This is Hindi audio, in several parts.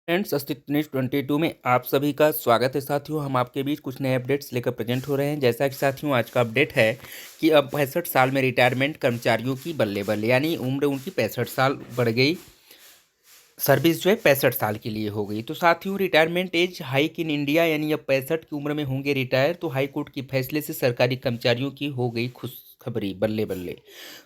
फ्रेंड्स, अस्तित्व न्यूज़ 22 में आप सभी का स्वागत है। साथियों, हम आपके बीच कुछ नए अपडेट्स लेकर प्रेजेंट हो रहे हैं। जैसा कि साथियों, आज का अपडेट है कि अब 65 साल में रिटायरमेंट कर्मचारियों की बल्ले बल्ले, यानी उम्र उनकी 65 साल बढ़ गई। सर्विस जो है 65 साल के लिए हो गई। तो साथियों, retirement age hike in India, यानी अब 65 की उम्र में होंगे रिटायर। तो हाई कोर्ट के फैसले से सरकारी कर्मचारियों की हो गई खुशखबरी, बल्ले बल्ले।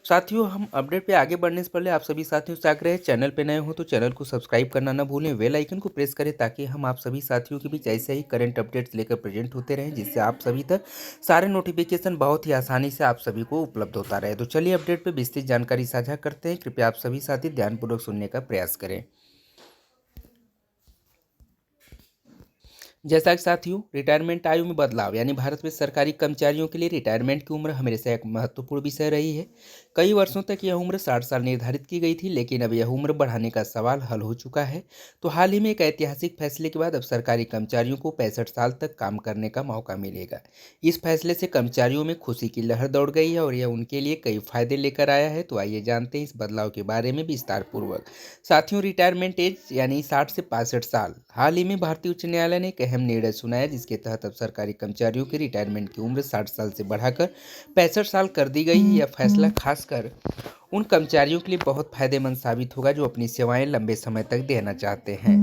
साथियों, हम अपडेट पे आगे बढ़ने से पहले आप सभी साथियों से आग्रह है, चैनल पे नए हो तो चैनल को सब्सक्राइब करना ना भूलें, बेल आइकन को प्रेस करें ताकि हम आप सभी साथियों के बीच ऐसे ही करंट अपडेट्स लेकर प्रेजेंट होते रहें, जिससे आप सभी तक सारे नोटिफिकेशन बहुत ही आसानी से आप सभी को उपलब्ध होता रहे। तो चलिए अपडेट पे विस्तृत जानकारी साझा करते हैं। कृपया आप सभी साथी ध्यानपूर्वक सुनने का प्रयास करें। जैसा कि साथियों, रिटायरमेंट आयु में बदलाव, यानी भारत में सरकारी कर्मचारियों के लिए रिटायरमेंट की उम्र हमेशा एक महत्वपूर्ण विषय रही है। कई वर्षों तक यह उम्र 60 साल निर्धारित की गई थी, लेकिन अब यह उम्र बढ़ाने का सवाल हल हो चुका है। तो हाल ही में एक ऐतिहासिक फैसले के बाद अब सरकारी कर्मचारियों को 65 साल तक काम करने का मौका मिलेगा। इस फैसले से कर्मचारियों में खुशी की लहर दौड़ गई है और यह उनके लिए कई फायदे लेकर आया है। तो आइए जानते हैं इस बदलाव के बारे में विस्तार पूर्वक। साथियों, रिटायरमेंट एज यानी 60 से 65 साल, हाल ही में भारतीय उच्च न्यायालय ने एक अहम निर्णय सुनाया, जिसके तहत अब सरकारी कर्मचारियों की रिटायरमेंट की उम्र 60 साल से बढ़ाकर 65 साल कर दी गई है। यह फैसला खासकर उन कर्मचारियों के लिए बहुत फायदेमंद साबित होगा जो अपनी सेवाएं लंबे समय तक देना चाहते हैं।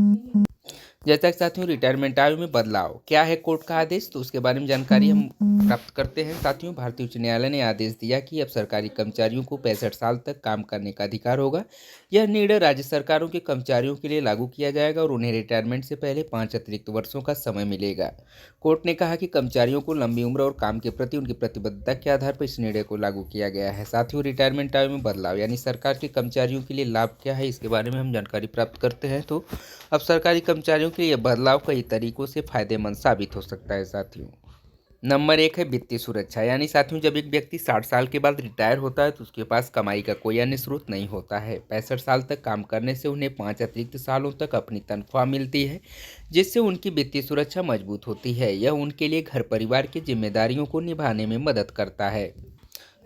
जैसा कि साथियों, रिटायरमेंट आयु में बदलाव, क्या है कोर्ट का आदेश, तो उसके बारे में जानकारी हम प्राप्त करते हैं। साथियों, भारतीय उच्च न्यायालय ने आदेश दिया कि अब सरकारी कर्मचारियों को 65 साल तक काम करने का अधिकार होगा। यह निर्णय राज्य सरकारों के कर्मचारियों के लिए लागू किया जाएगा और उन्हें रिटायरमेंट से पहले 5 अतिरिक्त वर्षों का समय मिलेगा। कोर्ट ने कहा कि कर्मचारियों को लंबी उम्र और काम के प्रति उनकी प्रतिबद्धता के आधार पर इस निर्णय को लागू किया गया है। साथियों, रिटायरमेंट आयु में बदलाव, यानी सरकार के कर्मचारियों के लिए लाभ क्या है, इसके बारे में हम जानकारी प्राप्त करते हैं। तो अब सरकारी कर्मचारियों के लिए यह बदलाव कई तरीकों से फायदेमंद साबित हो सकता है। साथियों, नंबर 1 है वित्तीय सुरक्षा, यानी साथियों, जब एक व्यक्ति 60 साल के बाद रिटायर होता है तो उसके पास कमाई का कोई अन्य स्रोत नहीं होता है। 65 साल तक काम करने से उन्हें 5 अतिरिक्त सालों तक अपनी तनख्वाह मिलती है, जिससे उनकी वित्तीय सुरक्षा मजबूत होती है। यह उनके लिए घर परिवार की जिम्मेदारियों को निभाने में मदद करता है।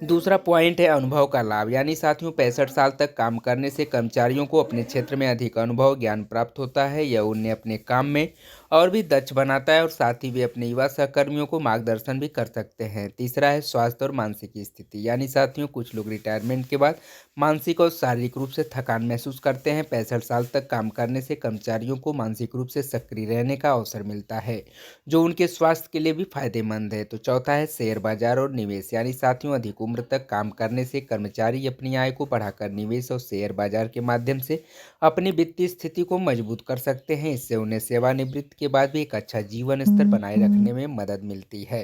दूसरा पॉइंट है अनुभव का लाभ, यानी साथियों, 65 साल तक काम करने से कर्मचारियों को अपने क्षेत्र में अधिक अनुभव ज्ञान प्राप्त होता है। यह उन्हें अपने काम में और भी दक्ष बनाता है और साथ ही वे अपने युवा सहकर्मियों को मार्गदर्शन भी कर सकते हैं। तीसरा है स्वास्थ्य और मानसिक स्थिति, यानी साथियों, कुछ लोग रिटायरमेंट के बाद मानसिक और शारीरिक रूप से थकान महसूस करते हैं। 65 साल तक काम करने से कर्मचारियों को मानसिक रूप से सक्रिय रहने का अवसर मिलता है, जो उनके स्वास्थ्य के लिए भी फायदेमंद है। तो चौथा है शेयर बाजार और निवेश, यानी साथियों, अधिक उम्र तक काम करने से कर्मचारी अपनी आय को बढ़ाकर निवेश और शेयर बाजार के माध्यम से अपनी वित्तीय स्थिति को मजबूत कर सकते हैं। इससे उन्हें सेवानिवृत्ति के बाद भी एक अच्छा जीवन स्तर बनाए रखने में मदद मिलती है।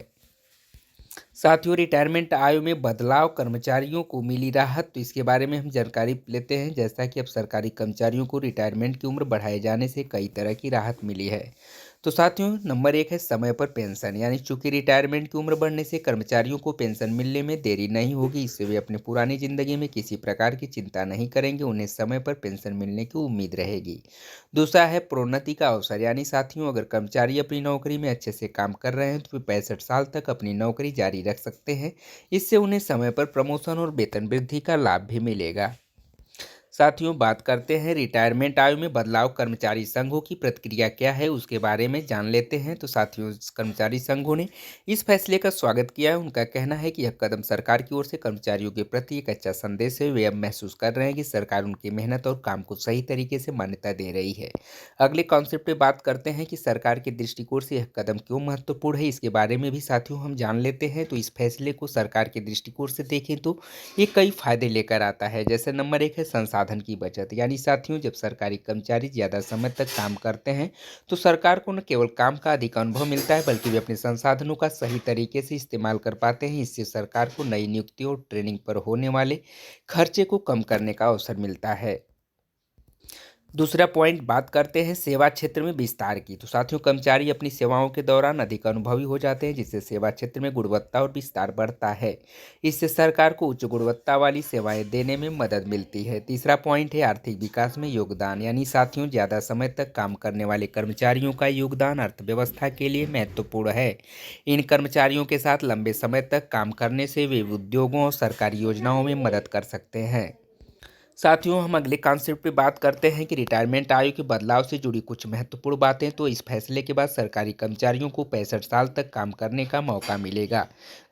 साथियों, रिटायरमेंट आयु में बदलाव, कर्मचारियों को मिली राहत, तो इसके बारे में हम जानकारी लेते हैं। जैसा कि अब सरकारी कर्मचारियों को रिटायरमेंट की उम्र बढ़ाए जाने से कई तरह की राहत मिली है। तो साथियों, नंबर 1 है समय पर पेंशन, यानी चूंकि रिटायरमेंट की उम्र बढ़ने से कर्मचारियों को पेंशन मिलने में देरी नहीं होगी। इससे वे अपनी पुरानी जिंदगी में किसी प्रकार की चिंता नहीं करेंगे, उन्हें समय पर पेंशन मिलने की उम्मीद रहेगी। दूसरा है प्रोन्नति का अवसर, यानी साथियों, अगर कर्मचारी अपनी नौकरी में अच्छे से काम कर रहे हैं तो वे 65 साल तक अपनी नौकरी जारी रख सकते हैं। इससे उन्हें समय पर प्रमोशन और वेतन वृद्धि का लाभ भी मिलेगा। साथियों, बात करते हैं रिटायरमेंट आयु में बदलाव, कर्मचारी संघों की प्रतिक्रिया क्या है उसके बारे में जान लेते हैं। तो साथियों, कर्मचारी संघों ने इस फैसले का स्वागत किया है। उनका कहना है कि यह कदम सरकार की ओर से कर्मचारियों के प्रति एक अच्छा संदेश है। वे अब महसूस कर रहे हैं कि सरकार उनकी मेहनत और काम को सही तरीके से मान्यता दे रही है। अगले कॉन्सेप्ट पे बात करते हैं कि सरकार के दृष्टिकोण से यह कदम क्यों महत्वपूर्ण है, इसके बारे में भी साथियों हम जान लेते हैं। तो इस फैसले को सरकार के दृष्टिकोण से देखें तो ये कई फायदे लेकर आता है। जैसे नंबर 1 है संसाधन की बचत, यानी साथियों, जब सरकारी कर्मचारी ज़्यादा समय तक काम करते हैं तो सरकार को न केवल काम का अधिक अनुभव मिलता है, बल्कि वे अपने संसाधनों का सही तरीके से इस्तेमाल कर पाते हैं। इससे सरकार को नई नियुक्तियों और ट्रेनिंग पर होने वाले खर्चे को कम करने का अवसर मिलता है। दूसरा पॉइंट, बात करते हैं सेवा क्षेत्र में विस्तार की। तो साथियों, कर्मचारी अपनी सेवाओं के दौरान अधिक अनुभवी हो जाते हैं, जिससे सेवा क्षेत्र में गुणवत्ता और विस्तार बढ़ता है। इससे सरकार को उच्च गुणवत्ता वाली सेवाएं देने में मदद मिलती है। तीसरा पॉइंट है आर्थिक विकास में योगदान, यानी साथियों, ज़्यादा समय तक काम करने वाले कर्मचारियों का योगदान अर्थव्यवस्था के लिए महत्वपूर्ण है। इन कर्मचारियों के साथ लंबे समय तक काम करने से वे उद्योगों और सरकारी योजनाओं में मदद कर सकते हैं। साथियों, हम अगले कॉन्सेप्ट पे बात करते हैं कि रिटायरमेंट आयु के बदलाव से जुड़ी कुछ महत्वपूर्ण बातें। तो इस फैसले के बाद सरकारी कर्मचारियों को 65 साल तक काम करने का मौका मिलेगा।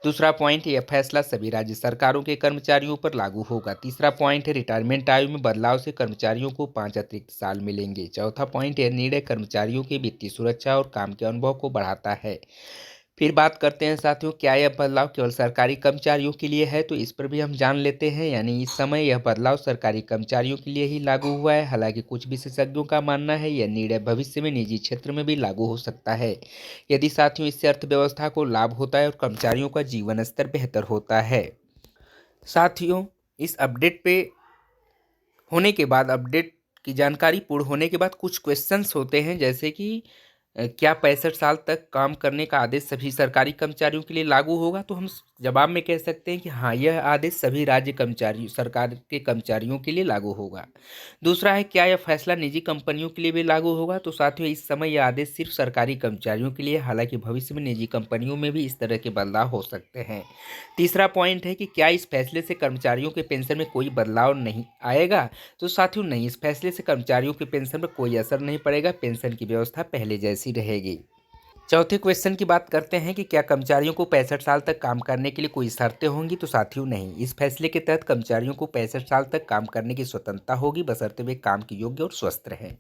दूसरा पॉइंट, यह फैसला सभी राज्य सरकारों के कर्मचारियों पर लागू होगा। तीसरा पॉइंट है, रिटायरमेंट आयु में बदलाव से कर्मचारियों को 5 अतिरिक्त साल मिलेंगे। चौथा पॉइंट, यह निर्णय कर्मचारियों की वित्तीय सुरक्षा और काम के अनुभव को बढ़ाता है। फिर बात करते हैं साथियों, क्या यह बदलाव केवल सरकारी कर्मचारियों के लिए है, तो इस पर भी हम जान लेते हैं। यानी इस समय यह बदलाव सरकारी कर्मचारियों के लिए ही लागू हुआ है। हालांकि कुछ विशेषज्ञों का मानना है यह निर्णय भविष्य में निजी क्षेत्र में भी लागू हो सकता है, यदि साथियों इससे अर्थव्यवस्था को लाभ होता है और कर्मचारियों का जीवन स्तर बेहतर होता है। साथियों, इस अपडेट पे होने के बाद, अपडेट की जानकारी पूर्ण होने के बाद कुछ क्वेश्चंस होते हैं, जैसे कि क्या 65 साल तक काम करने का आदेश सभी सरकारी कर्मचारियों के लिए लागू होगा? तो हम जवाब में कह सकते हैं कि हाँ, यह आदेश सभी राज्य कर्मचारियों, सरकार के कर्मचारियों के लिए लागू होगा। दूसरा है, क्या यह फैसला निजी कंपनियों के लिए भी लागू होगा? तो साथियों, इस समय यह आदेश सिर्फ सरकारी कर्मचारियों के लिए, हालांकि भविष्य में निजी कंपनियों में भी इस तरह के बदलाव हो सकते हैं। तीसरा पॉइंट है कि क्या इस फैसले से कर्मचारियों के पेंशन में कोई बदलाव नहीं आएगा? तो साथियों नहीं, इस फैसले से कर्मचारियों के पेंशन पर कोई असर नहीं पड़ेगा। पेंशन की व्यवस्था पहले जैसी रहेगी। चौथे क्वेश्चन की बात करते हैं कि क्या कर्मचारियों को 65 साल तक काम करने के लिए कोई शर्तें होंगी? तो साथियों नहीं, इस फैसले के तहत कर्मचारियों को 65 साल तक काम करने की स्वतंत्रता होगी, बशर्ते वे काम के योग्य और स्वस्थ रहें।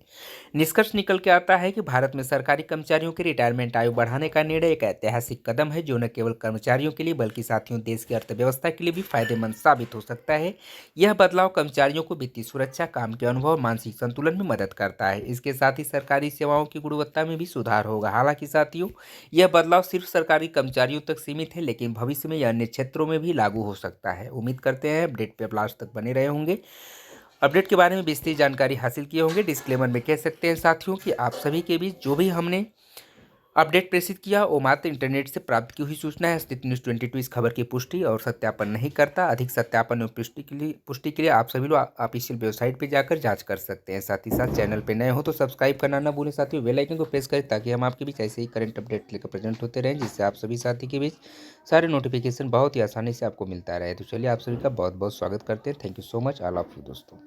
निष्कर्ष निकल के आता है कि भारत में सरकारी कर्मचारियों की रिटायरमेंट आयु बढ़ाने का निर्णय एक ऐतिहासिक कदम है, जो न केवल कर्मचारियों के लिए बल्कि साथियों देश की अर्थव्यवस्था के लिए भी फायदेमंद साबित हो सकता है। यह बदलाव कर्मचारियों को वित्तीय सुरक्षा, काम के अनुभव और मानसिक संतुलन में मदद करता है। इसके साथ ही सरकारी सेवाओं की गुणवत्ता में भी सुधार होगा। हालांकि साथियों, यह बदलाव सिर्फ सरकारी कर्मचारियों तक सीमित है, लेकिन भविष्य में यह अन्य क्षेत्रों में भी लागू हो सकता है। उम्मीद करते हैं अपडेट पे लास्ट तक बने रहे होंगे, अपडेट के बारे में विस्तृत जानकारी हासिल किए होंगे। डिस्क्लेमर में कह सकते हैं साथियों कि आप सभी के बीच जो भी हमने अपडेट प्रेषित किया वो मात्र इंटरनेट से प्राप्त की हुई सूचना है। अस्तित्व न्यूज़ 22 इस खबर की पुष्टि और सत्यापन नहीं करता। अधिक सत्यापन और पुष्टि के लिए आप सभी लोग ऑफिशियल वेबसाइट पर जाकर जांच कर सकते हैं। साथ ही साथ चैनल पर नए हो तो सब्सक्राइब करना ना भूलें। साथियों, बेल आइकन को प्रेस करें ताकि हम आपके बीच ऐसे ही करंट अपडेट लेकर प्रेजेंट होते रहें, जिससे आप सभी साथी के बीच सारे नोटिफिकेशन बहुत ही आसानी से आपको मिलता रहे। तो चलिए, आप सभी का बहुत बहुत स्वागत करते हैं। Thank you so much, all of you दोस्तों।